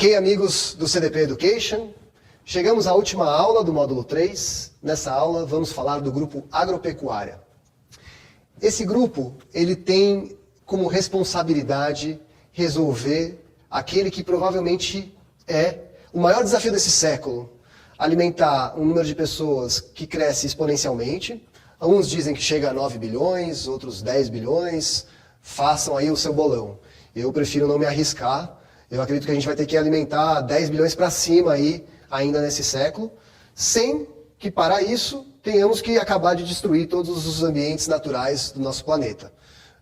Ok, amigos do CDP Education, chegamos à última aula do módulo 3. Nessa aula vamos falar do grupo agropecuária. Esse grupo, ele tem como responsabilidade resolver aquele que provavelmente é o maior desafio desse século: alimentar um número de pessoas que cresce exponencialmente. Alguns dizem que chega a 9 bilhões, outros 10 bilhões. Façam aí o seu bolão. Eu prefiro não me arriscar. Eu acredito que a gente vai ter que alimentar 10 bilhões para cima aí, ainda nesse século, sem que para isso tenhamos que acabar de destruir todos os ambientes naturais do nosso planeta.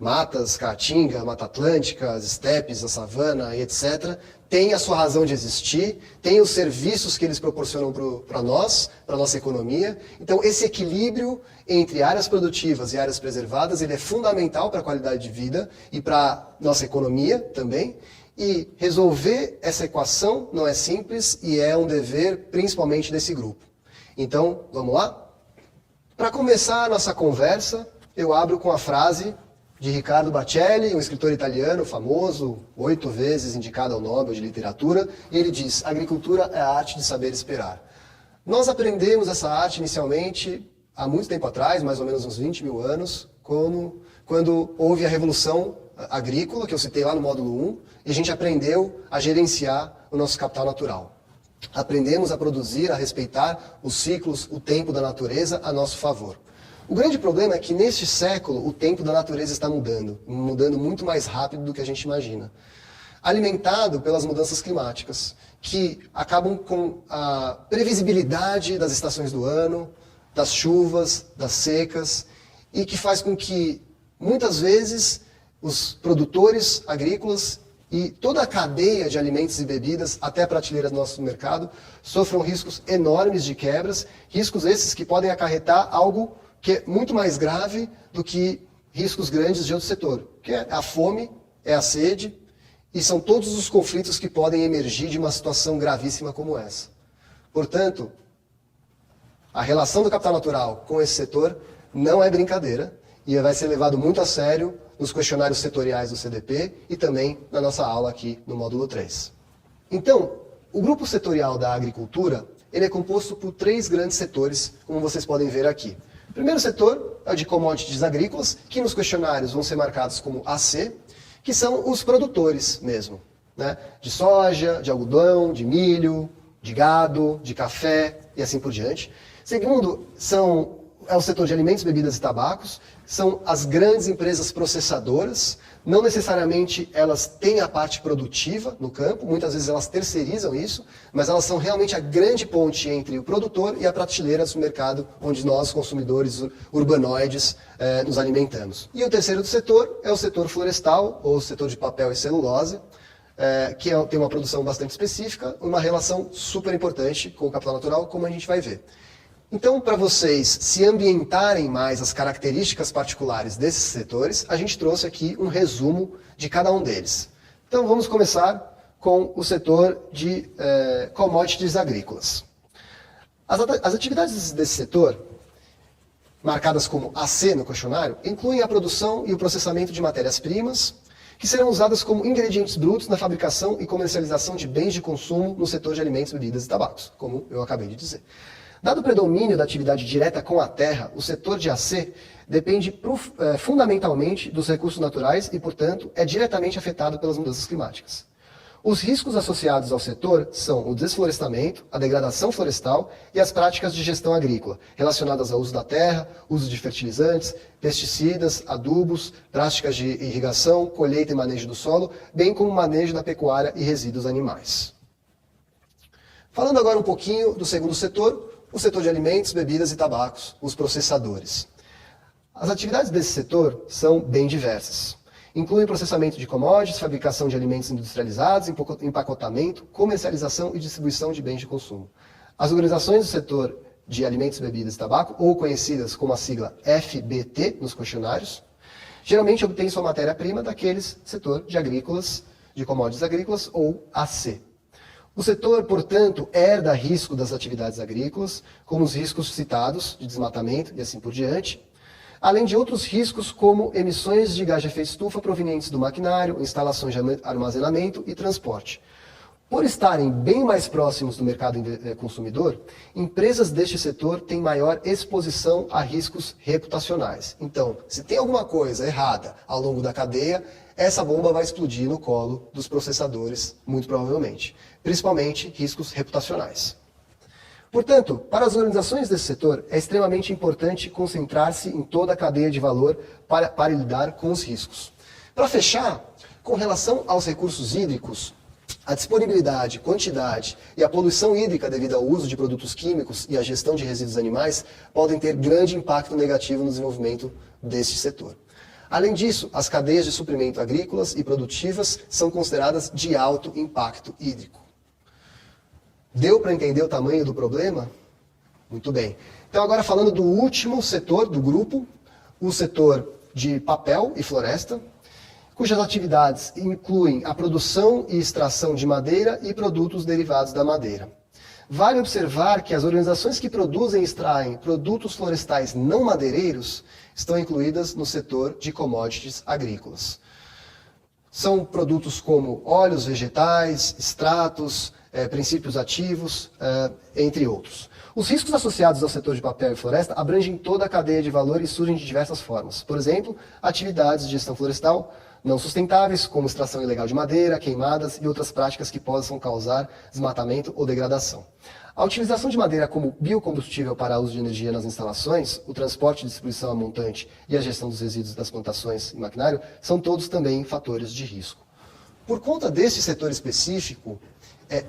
Matas, caatinga, Mata Atlântica, as estepes, a savana e etc. Tem a sua razão de existir, tem os serviços que eles proporcionam para nós, para a nossa economia. Então esse equilíbrio entre áreas produtivas e áreas preservadas, ele é fundamental para a qualidade de vida e para a nossa economia também. E resolver essa equação não é simples e é um dever principalmente desse grupo. Então, vamos lá? Para começar a nossa conversa, eu abro com a frase de Riccardo Bacelli, um escritor italiano famoso, 8 vezes indicado ao Nobel de Literatura, e ele diz: agricultura é a arte de saber esperar. Nós aprendemos essa arte inicialmente há muito tempo atrás, mais ou menos uns 20 mil anos, quando houve a Revolução Agrícola, que eu citei lá no módulo 1, e a gente aprendeu a gerenciar o nosso capital natural. Aprendemos a produzir, a respeitar os ciclos, o tempo da natureza a nosso favor. O grande problema é que neste século o tempo da natureza está mudando muito mais rápido do que a gente imagina. Alimentado pelas mudanças climáticas, que acabam com a previsibilidade das estações do ano, das chuvas, das secas, e que faz com que, muitas vezes, os produtores agrícolas e toda a cadeia de alimentos e bebidas até a prateleira do nosso mercado sofram riscos enormes de quebras, riscos esses que podem acarretar algo que é muito mais grave do que riscos grandes de outro setor, que é a fome, é a sede, e são todos os conflitos que podem emergir de uma situação gravíssima como essa. Portanto, a relação do capital natural com esse setor não é brincadeira e vai ser levado muito a sério nos questionários setoriais do CDP e também na nossa aula aqui no módulo 3. Então, o grupo setorial da agricultura, ele é composto por 3 grandes setores, como vocês podem ver aqui. O primeiro setor é o de commodities agrícolas, que nos questionários vão ser marcados como AC, que são os produtores mesmo, né? De soja, de algodão, de milho, de gado, de café e assim por diante. Segundo, é o setor de alimentos, bebidas e tabacos, são as grandes empresas processadoras. Não necessariamente elas têm a parte produtiva no campo, muitas vezes elas terceirizam isso, mas elas são realmente a grande ponte entre o produtor e a prateleira do mercado, onde nós, consumidores urbanoides, nos alimentamos. E o terceiro setor é o setor florestal, ou o setor de papel e celulose, que tem uma produção bastante específica, uma relação super importante com o capital natural, como a gente vai ver. Então, para vocês se ambientarem mais as características particulares desses setores, a gente trouxe aqui um resumo de cada um deles. Então, vamos começar com o setor de commodities agrícolas. As atividades desse setor, marcadas como AC no questionário, incluem a produção e o processamento de matérias-primas, que serão usadas como ingredientes brutos na fabricação e comercialização de bens de consumo no setor de alimentos, bebidas e tabacos, como eu acabei de dizer. Dado o predomínio da atividade direta com a terra, o setor de AC depende fundamentalmente dos recursos naturais e, portanto, é diretamente afetado pelas mudanças climáticas. Os riscos associados ao setor são o desflorestamento, a degradação florestal e as práticas de gestão agrícola, relacionadas ao uso da terra, uso de fertilizantes, pesticidas, adubos, práticas de irrigação, colheita e manejo do solo, bem como o manejo da pecuária e resíduos animais. Falando agora um pouquinho do segundo setor, o setor de alimentos, bebidas e tabacos, os processadores. As atividades desse setor são bem diversas. Incluem processamento de commodities, fabricação de alimentos industrializados, empacotamento, comercialização e distribuição de bens de consumo. As organizações do setor de alimentos, bebidas e tabaco, ou conhecidas como a sigla FBT nos questionários, geralmente obtêm sua matéria-prima daqueles setor de agrícolas, de commodities agrícolas, ou AC. O setor, portanto, herda risco das atividades agrícolas, como os riscos citados de desmatamento e assim por diante, além de outros riscos como emissões de gás de efeito estufa provenientes do maquinário, instalações de armazenamento e transporte. Por estarem bem mais próximos do mercado consumidor, empresas deste setor têm maior exposição a riscos reputacionais. Então, se tem alguma coisa errada ao longo da cadeia, essa bomba vai explodir no colo dos processadores, muito provavelmente. Principalmente riscos reputacionais. Portanto, para as organizações desse setor, é extremamente importante concentrar-se em toda a cadeia de valor para lidar com os riscos. Para fechar, com relação aos recursos hídricos, a disponibilidade, quantidade e a poluição hídrica devido ao uso de produtos químicos e à gestão de resíduos animais podem ter grande impacto negativo no desenvolvimento deste setor. Além disso, as cadeias de suprimento agrícolas e produtivas são consideradas de alto impacto hídrico. Deu para entender o tamanho do problema? Muito bem. Então agora falando do último setor do grupo, o setor de papel e floresta, cujas atividades incluem a produção e extração de madeira e produtos derivados da madeira. Vale observar que as organizações que produzem e extraem produtos florestais não madeireiros estão incluídas no setor de commodities agrícolas. São produtos como óleos vegetais, extratos, princípios ativos, entre outros. Os riscos associados ao setor de papel e floresta abrangem toda a cadeia de valor e surgem de diversas formas. Por exemplo, atividades de gestão florestal não sustentáveis, como extração ilegal de madeira, queimadas e outras práticas que possam causar desmatamento ou degradação. A utilização de madeira como biocombustível para uso de energia nas instalações, o transporte e distribuição a montante e a gestão dos resíduos das plantações e maquinário são todos também fatores de risco. Por conta deste setor específico,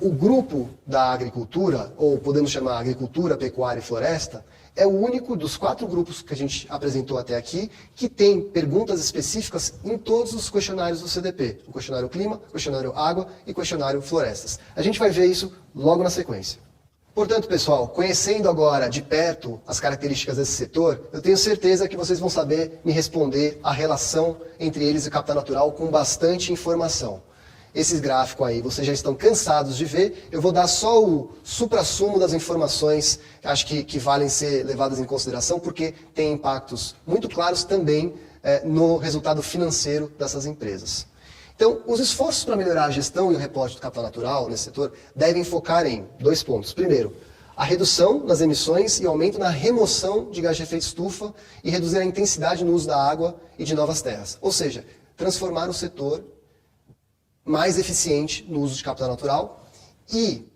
o grupo da agricultura, ou podemos chamar agricultura, pecuária e floresta, é o único dos 4 grupos que a gente apresentou até aqui que tem perguntas específicas em todos os questionários do CDP. O questionário clima, o questionário água e o questionário florestas. A gente vai ver isso logo na sequência. Portanto, pessoal, conhecendo agora de perto as características desse setor, eu tenho certeza que vocês vão saber me responder a relação entre eles e o capital natural com bastante informação. Esses gráficos aí, vocês já estão cansados de ver, eu vou dar só o suprassumo das informações que acho que valem ser levadas em consideração, porque tem impactos muito claros também no resultado financeiro dessas empresas. Então, os esforços para melhorar a gestão e o reporte do capital natural nesse setor devem focar em 2 pontos. Primeiro, a redução nas emissões e aumento na remoção de gás de efeito estufa e reduzir a intensidade no uso da água e de novas terras. Ou seja, transformar o setor mais eficiente no uso de capital natural e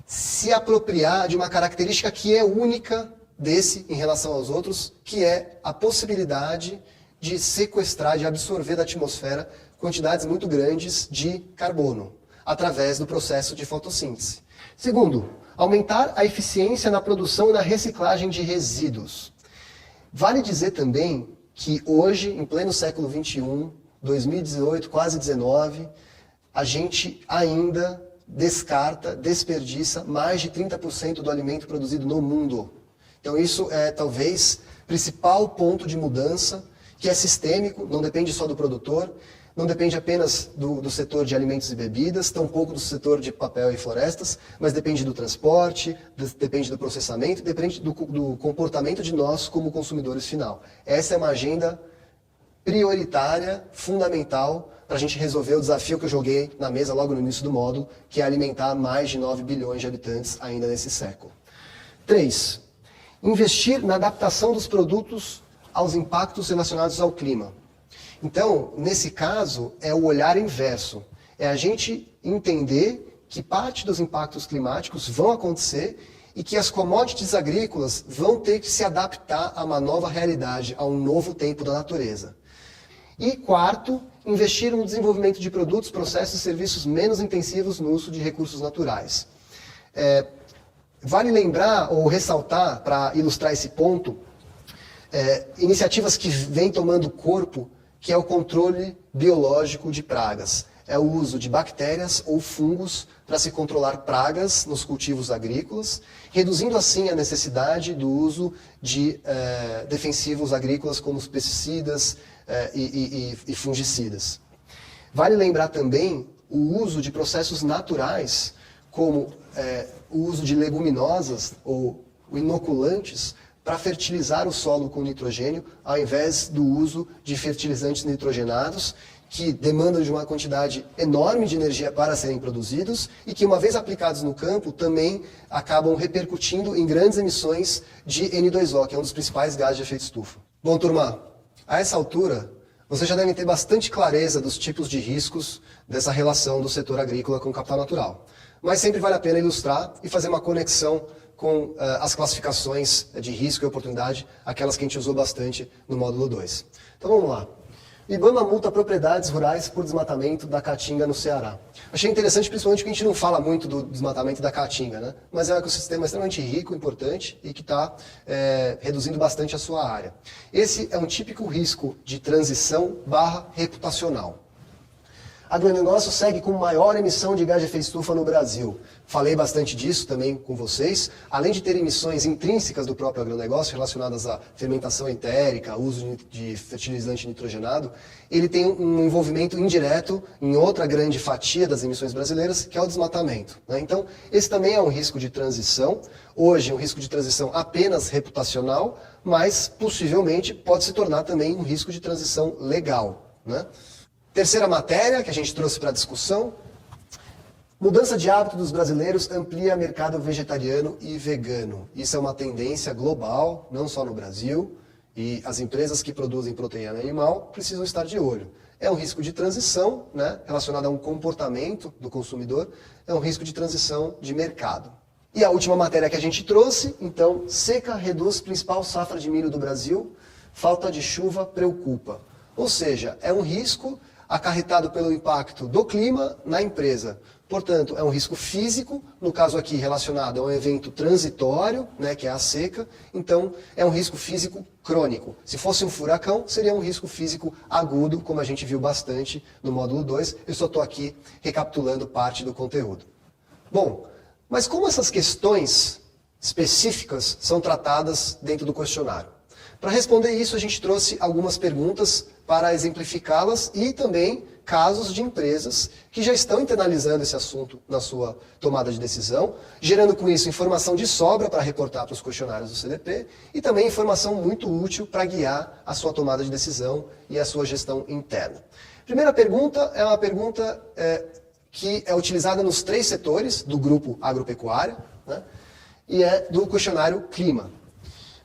se apropriar de uma característica que é única desse em relação aos outros, que é a possibilidade de sequestrar, de absorver da atmosfera quantidades muito grandes de carbono, através do processo de fotossíntese. Segundo, aumentar a eficiência na produção e na reciclagem de resíduos. Vale dizer também que hoje, em pleno século XXI, 2018, quase 19, a gente ainda descarta, desperdiça mais de 30% do alimento produzido no mundo. Então isso é talvez o principal ponto de mudança, que é sistêmico, não depende só do produtor, não depende apenas do setor de alimentos e bebidas, tampouco do setor de papel e florestas, mas depende do transporte, depende do processamento, depende do comportamento de nós como consumidores final. Essa é uma agenda prioritária, fundamental, para a gente resolver o desafio que eu joguei na mesa logo no início do módulo, que é alimentar mais de 9 bilhões de habitantes ainda nesse século. 3. Investir na adaptação dos produtos aos impactos relacionados ao clima. Então, nesse caso, é o olhar inverso. É a gente entender que parte dos impactos climáticos vão acontecer e que as commodities agrícolas vão ter que se adaptar a uma nova realidade, a um novo tempo da natureza. E 4, investir no desenvolvimento de produtos, processos e serviços menos intensivos no uso de recursos naturais. Vale lembrar ou ressaltar, para ilustrar esse ponto, iniciativas que vêm tomando corpo, que é o controle biológico de pragas. É o uso de bactérias ou fungos para se controlar pragas nos cultivos agrícolas, reduzindo assim a necessidade do uso de defensivos agrícolas como os pesticidas e fungicidas. Vale lembrar também o uso de processos naturais, como o uso de leguminosas ou inoculantes, para fertilizar o solo com nitrogênio, ao invés do uso de fertilizantes nitrogenados, que demandam de uma quantidade enorme de energia para serem produzidos e que, uma vez aplicados no campo, também acabam repercutindo em grandes emissões de N2O, que é um dos principais gases de efeito estufa. Bom, turma, a essa altura, vocês já devem ter bastante clareza dos tipos de riscos dessa relação do setor agrícola com o capital natural. Mas sempre vale a pena ilustrar e fazer uma conexão com as classificações de risco e oportunidade, aquelas que a gente usou bastante no módulo 2. Então vamos lá. IBAMA multa propriedades rurais por desmatamento da caatinga no Ceará. Achei interessante, principalmente porque a gente não fala muito do desmatamento da caatinga, né? Mas é um ecossistema extremamente rico, importante e que está reduzindo bastante a sua área. Esse é um típico risco de transição reputacional. Agronegócio segue com maior emissão de gás de efeito estufa no Brasil. Falei bastante disso também com vocês. Além de ter emissões intrínsecas do próprio agronegócio relacionadas à fermentação entérica, uso de fertilizante nitrogenado, ele tem um envolvimento indireto em outra grande fatia das emissões brasileiras, que é o desmatamento, né? Então, esse também é um risco de transição. Hoje, um risco de transição apenas reputacional, mas possivelmente pode se tornar também um risco de transição legal, né? Terceira matéria que a gente trouxe para discussão: mudança de hábito dos brasileiros amplia mercado vegetariano e vegano. Isso é uma tendência global, não só no Brasil, e as empresas que produzem proteína animal precisam estar de olho. É um risco de transição, né, relacionado a um comportamento do consumidor, é um risco de transição de mercado. E a última matéria que a gente trouxe, então: seca reduz principal safra de milho do Brasil, falta de chuva preocupa. Ou seja, é um risco acarretado pelo impacto do clima na empresa. Portanto, é um risco físico, no caso aqui relacionado a um evento transitório, né, que é a seca. Então, é um risco físico crônico. Se fosse um furacão, seria um risco físico agudo, como a gente viu bastante no módulo 2. Eu só estou aqui recapitulando parte do conteúdo. Bom, mas como essas questões específicas são tratadas dentro do questionário? Para responder isso, a gente trouxe algumas perguntas para exemplificá-las e também casos de empresas que já estão internalizando esse assunto na sua tomada de decisão, gerando com isso informação de sobra para reportar para os questionários do CDP e também informação muito útil para guiar a sua tomada de decisão e a sua gestão interna. Primeira pergunta é uma pergunta que é utilizada nos 3 setores do grupo agropecuária, né, e é do questionário Clima.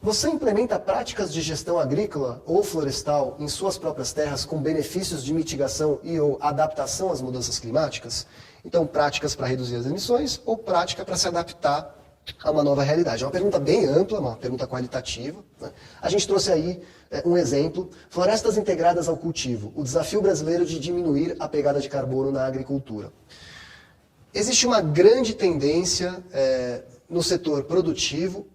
Você implementa práticas de gestão agrícola ou florestal em suas próprias terras com benefícios de mitigação e ou adaptação às mudanças climáticas? Então, práticas para reduzir as emissões ou prática para se adaptar a uma nova realidade? É uma pergunta bem ampla, uma pergunta qualitativa, né? A gente trouxe aí um exemplo: florestas integradas ao cultivo, o desafio brasileiro de diminuir a pegada de carbono na agricultura. Existe uma grande tendência no setor produtivo,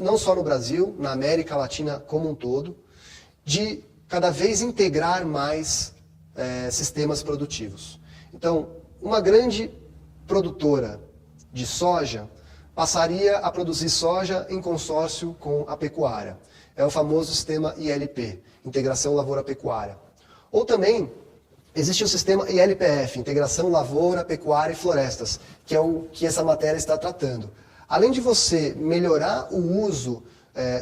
não só no Brasil, na América Latina como um todo, de cada vez integrar mais sistemas produtivos. Então, uma grande produtora de soja passaria a produzir soja em consórcio com a pecuária. É o famoso sistema ILP, Integração Lavoura-Pecuária. Ou também existe o sistema ILPF, Integração Lavoura, Pecuária e Florestas, que é o que essa matéria está tratando. Além de você melhorar o uso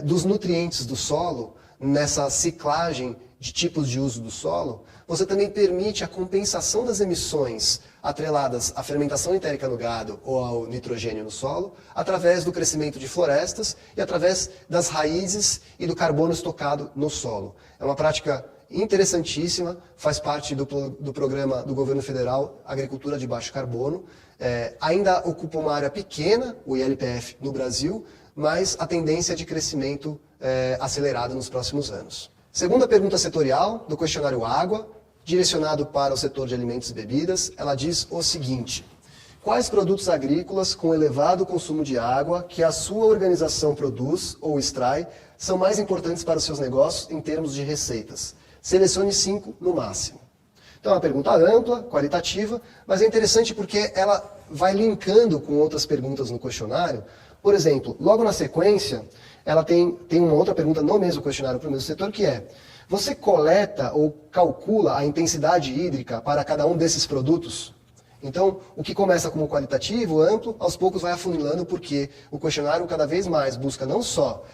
dos nutrientes do solo, nessa ciclagem de tipos de uso do solo, você também permite a compensação das emissões atreladas à fermentação entérica no gado ou ao nitrogênio no solo, através do crescimento de florestas e através das raízes e do carbono estocado no solo. É uma prática interessantíssima, faz parte do programa do governo federal Agricultura de Baixo Carbono. Ainda ocupa uma área pequena, o ILPF, no Brasil, mas a tendência é de crescimento acelerado nos próximos anos. Segunda pergunta setorial, do questionário Água, direcionado para o setor de alimentos e bebidas, ela diz o seguinte: quais produtos agrícolas com elevado consumo de água que a sua organização produz ou extrai são mais importantes para os seus negócios em termos de receitas? Selecione 5 no máximo. Então é uma pergunta ampla, qualitativa, mas é interessante porque ela vai linkando com outras perguntas no questionário. Por exemplo, logo na sequência, ela tem uma outra pergunta no mesmo questionário para o mesmo setor, que é: você coleta ou calcula a intensidade hídrica para cada um desses produtos? Então, o que começa como qualitativo, amplo, aos poucos vai afunilando, porque o questionário cada vez mais busca não só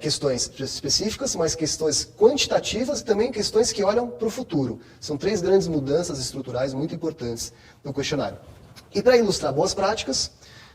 questões específicas, mas questões quantitativas e também questões que olham para o futuro. São 3 grandes mudanças estruturais muito importantes no questionário. E para ilustrar boas práticas,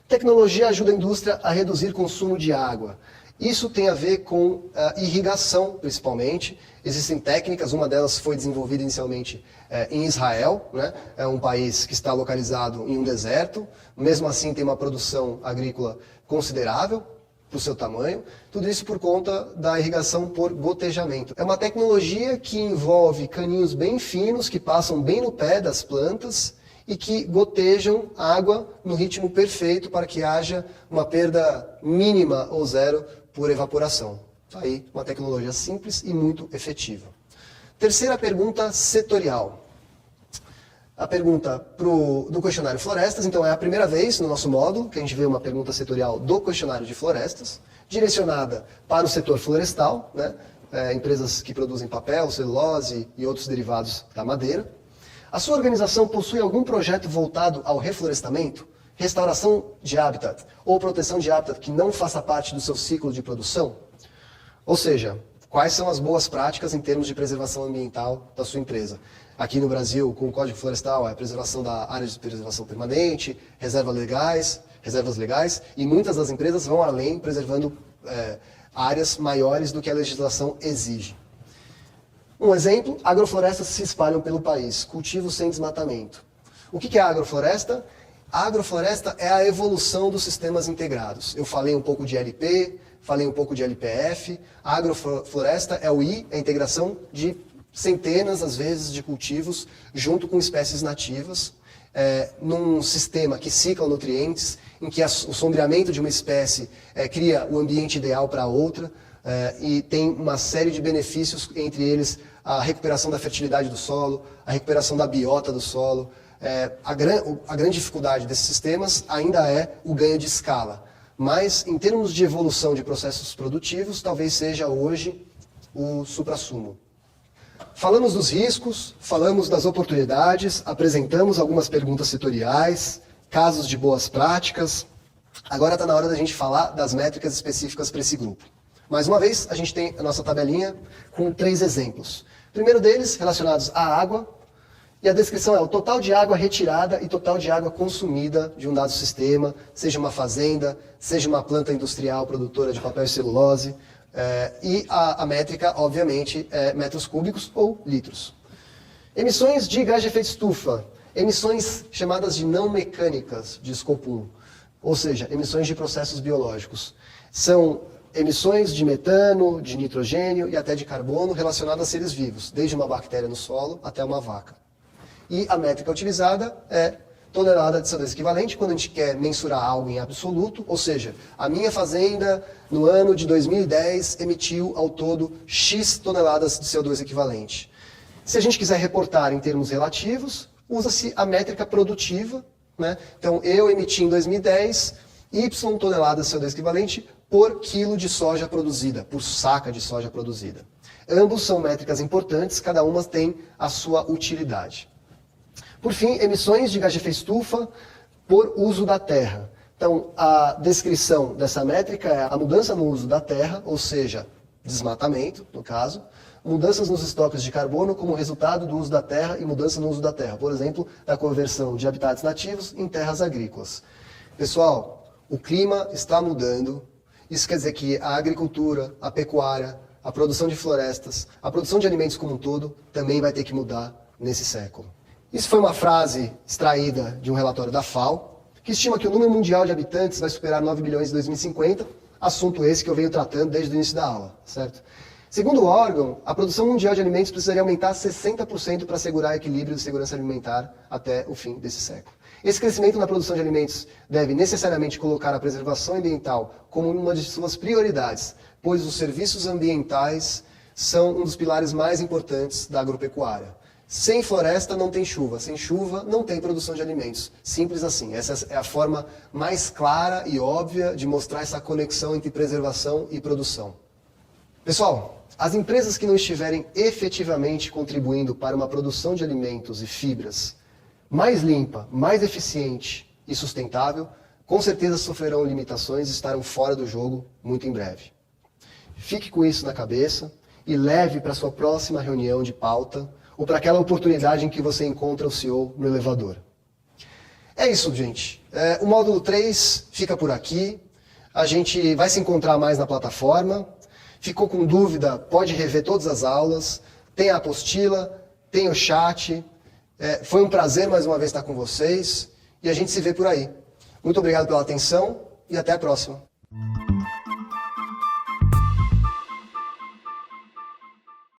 tecnologia ajuda a indústria a reduzir consumo de água. Isso tem a ver com irrigação, principalmente. Existem técnicas, uma delas foi desenvolvida inicialmente em Israel, né? É um país que está localizado em um deserto, mesmo assim tem uma produção agrícola considerável para o seu tamanho, tudo isso por conta da irrigação por gotejamento. É uma tecnologia que envolve caninhos bem finos, que passam bem no pé das plantas, e que gotejam água no ritmo perfeito para que haja uma perda mínima ou zero por evaporação. Aí, uma tecnologia simples e muito efetiva. Terceira pergunta setorial. A pergunta do questionário Florestas, então é a primeira vez no nosso módulo que a gente vê uma pergunta setorial do questionário de Florestas, direcionada para o setor florestal, né? Empresas que produzem papel, celulose e outros derivados da madeira. A sua organização possui algum projeto voltado ao reflorestamento, restauração de habitat ou proteção de habitat que não faça parte do seu ciclo de produção? Ou seja, quais são as boas práticas em termos de preservação ambiental da sua empresa? Aqui no Brasil, com o Código Florestal, é a preservação da área de preservação permanente, reservas legais, e muitas das empresas vão além, preservando áreas maiores do que a legislação exige. Um exemplo, agroflorestas se espalham pelo país, cultivos sem desmatamento. O que é a agrofloresta? A agrofloresta é a evolução dos sistemas integrados. Eu falei um pouco de LP, falei um pouco de LPF. A agrofloresta é o I, a integração de centenas, às vezes, de cultivos junto com espécies nativas, num sistema que cicla nutrientes, em que o sombreamento de uma espécie cria o ambiente ideal para outra, e tem uma série de benefícios, entre eles a recuperação da fertilidade do solo, a recuperação da biota do solo. A grande dificuldade desses sistemas ainda é o ganho de escala, mas em termos de evolução de processos produtivos, talvez seja hoje o suprassumo. Falamos dos riscos, falamos das oportunidades, apresentamos algumas perguntas setoriais, casos de boas práticas. Agora está na hora da gente falar das métricas específicas para esse grupo. Mais uma vez, a gente tem a nossa tabelinha com 3 exemplos. O primeiro deles, relacionados à água, e a descrição é o total de água retirada e total de água consumida de um dado sistema, seja uma fazenda, seja uma planta industrial produtora de papel e celulose, e a métrica, obviamente, é metros cúbicos ou litros. Emissões de gás de efeito estufa, emissões chamadas de não mecânicas de escopo 1, ou seja, emissões de processos biológicos. São emissões de metano, de nitrogênio e até de carbono relacionadas a seres vivos, desde uma bactéria no solo até uma vaca. E a métrica utilizada é tonelada de CO2 equivalente, quando a gente quer mensurar algo em absoluto, ou seja, a minha fazenda, no ano de 2010, emitiu ao todo X toneladas de CO2 equivalente. Se a gente quiser reportar em termos relativos, usa-se a métrica produtiva, né? Então, eu emiti em 2010 Y toneladas de CO2 equivalente por quilo de soja produzida, por saca de soja produzida. Ambos são métricas importantes, cada uma tem a sua utilidade. Por fim, emissões de gás de efeito estufa por uso da terra. Então, a descrição dessa métrica é a mudança no uso da terra, ou seja, desmatamento, no caso, mudanças nos estoques de carbono como resultado do uso da terra e mudança no uso da terra, por exemplo, da conversão de habitats nativos em terras agrícolas. Pessoal, o clima está mudando. Isso quer dizer que a agricultura, a pecuária, a produção de florestas, a produção de alimentos como um todo, também vai ter que mudar nesse século. Isso foi uma frase extraída de um relatório da FAO, que estima que o número mundial de habitantes vai superar 9 bilhões em 2050, assunto esse que eu venho tratando desde o início da aula, certo? Segundo o órgão, a produção mundial de alimentos precisaria aumentar 60% para assegurar equilíbrio de segurança alimentar até o fim desse século. Esse crescimento na produção de alimentos deve necessariamente colocar a preservação ambiental como uma de suas prioridades, pois os serviços ambientais são um dos pilares mais importantes da agropecuária. Sem floresta não tem chuva, sem chuva não tem produção de alimentos. Simples assim. Essa é a forma mais clara e óbvia de mostrar essa conexão entre preservação e produção. Pessoal, as empresas que não estiverem efetivamente contribuindo para uma produção de alimentos e fibras mais limpa, mais eficiente e sustentável, com certeza sofrerão limitações e estarão fora do jogo muito em breve. Fique com isso na cabeça e leve para a sua próxima reunião de pauta ou para aquela oportunidade em que você encontra o CEO no elevador. É isso, gente. O módulo 3 fica por aqui. A gente vai se encontrar mais na plataforma. Ficou com dúvida? Pode rever todas as aulas. Tem a apostila, tem o chat. Foi um prazer mais uma vez estar com vocês e a gente se vê por aí. Muito obrigado pela atenção e até a próxima.